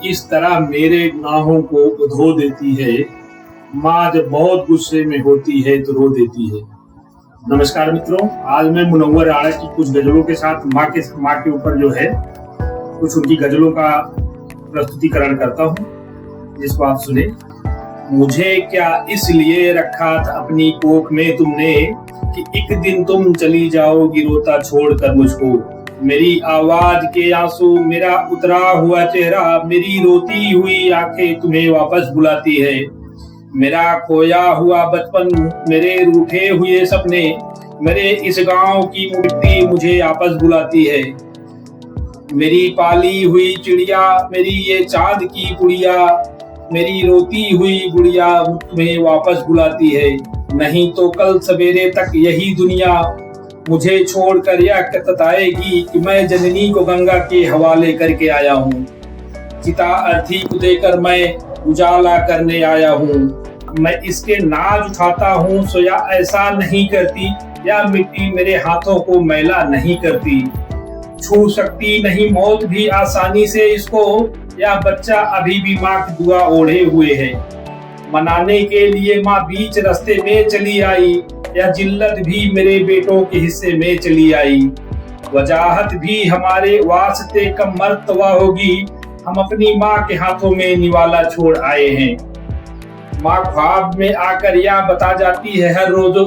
किस तरह मेरे गुनाहों को धो देती है। माँ जब बहुत गुस्से में होती है तो रो देती है। नमस्कार मित्रों, आज मैं मुनव्वर आड़ा की कुछ गजलों के साथ माँ के ऊपर जो है कुछ उनकी गजलों का प्रस्तुतिकरण करता हूँ, जिसको आप सुने। मुझे क्या इसलिए रखा था अपनी कोख में तुमने कि एक दिन तुम चली जाओगी रोता छोड़कर मुझको। मेरी आवाज के आंसू, मेरा उतरा हुआ चेहरा, मेरी रोती हुई आंखें तुम्हें वापस बुलाती है। मेरा खोया हुआ बचपन, मेरे रूठे हुए सपने, मेरे इस गांव की मिट्टी मुझे वापस बुलाती है। मेरी पाली हुई चिड़िया, मेरी ये चांद की गुड़िया, मेरी रोती हुई गुड़िया तुम्हें वापस बुलाती है। नहीं तो कल सवेरे तक यही दुनिया मुझे छोड़कर यह बताएगी कि मैं जननी को गंगा के हवाले करके आया हूँ। चिता अर्थी को देकर मैं उजाला करने आया हूँ। मैं इसके नाज उठाता हूँ सोया ऐसा नहीं करती, या मिट्टी मेरे हाथों को मैला नहीं करती। छू सकती नहीं मौत भी आसानी से इसको, या बच्चा अभी भी माँ की दुआ ओढ़े हुए है। मनाने के लिए माँ बीच रास्ते में चली आई, या जिल्लत भी मेरे बेटों के हिस्से में चली आई। वजाहत भी हमारे वास्ते कम मर्तबा होगी, हम अपनी माँ के हाथों में निवाला छोड़ आए हैं। माँ ख्वाब में आकर या बता जाती है हर रोज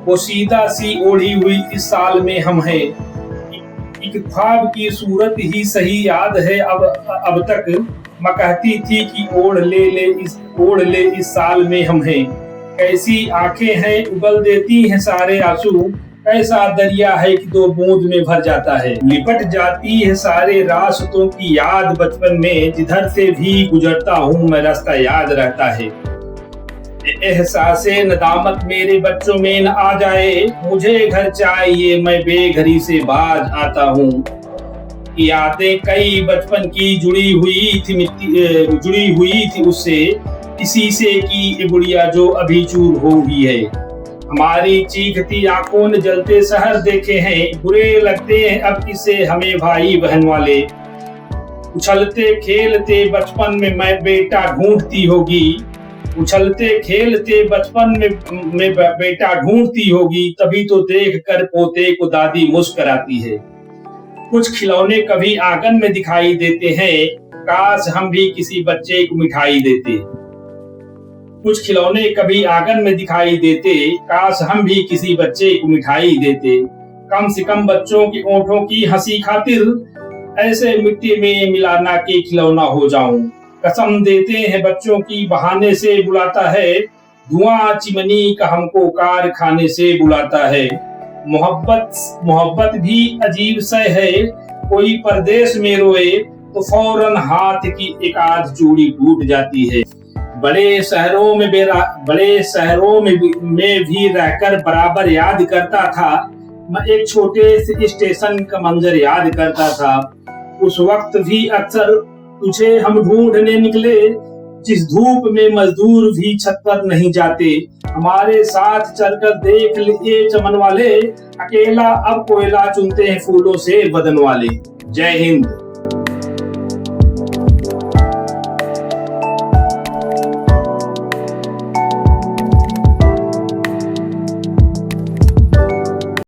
वो सीधा सी ओढ़ी हुई इस साल में हम हैं। एक ख्वाब की सूरत ही सही याद है अब तक, माँ कहती थी कि ओढ़ ले इस साल में हम हैं। कैसी आंखें हैं उगल देती हैं सारे आंसू, कैसा दरिया है कि 2 बूंद में भर जाता है। लिपट जाती है सारे रास्तों की याद बचपन में, जिधर से भी गुजरता हूँ मैं रास्ता याद रहता है। एहसासे नदामत मेरे बच्चों में न आ जाए, मुझे घर चाहिए मैं बेघरी से बाज आता हूँ। यादें कई बचपन की जुड़ी हुई थी उससे, इसी से की ये गुड़िया जो अभी चूर हो गई है। हमारी चीखती आंखों ने जलते शहर देखे हैं, बुरे लगते हैं अब किसे हमें भाई बहन वाले। उछलते खेलते बचपन में मैं बेटा ढूंढती होगी, उछलते खेलते बचपन में बेटा ढूंढती होगी, तभी तो देख कर पोते को दादी मुस्कुराती है। कुछ खिलौने कभी आंगन में दिखाई देते हैं, काश हम भी किसी बच्चे को मिठाई देते। कुछ खिलौने कभी आंगन में दिखाई देते, काश हम भी किसी बच्चे को मिठाई देते। कम से कम बच्चों की ओंठों की हंसी खातिर ऐसे मिट्टी में मिलाना के खिलौना हो जाऊं। कसम देते हैं बच्चों की बहाने से बुलाता है, धुआं चिमनी का हमको कारखाने से बुलाता है। मोहब्बत भी अजीब सा है, कोई परदेश में रोए तो फौरन हाथ की एक आध चूड़ी टूट जाती है। बड़े शहरों में भी रहकर बराबर याद करता था मैं, एक छोटे से स्टेशन का मंजर याद करता था। उस वक्त भी अक्सर तुझे हम ढूंढने निकले, जिस धूप में मजदूर भी छत पर नहीं जाते। हमारे साथ चलकर देख लिए चमन वाले, अकेला अब कोयला चुनते हैं फूलों से बदन वाले। जय हिंद।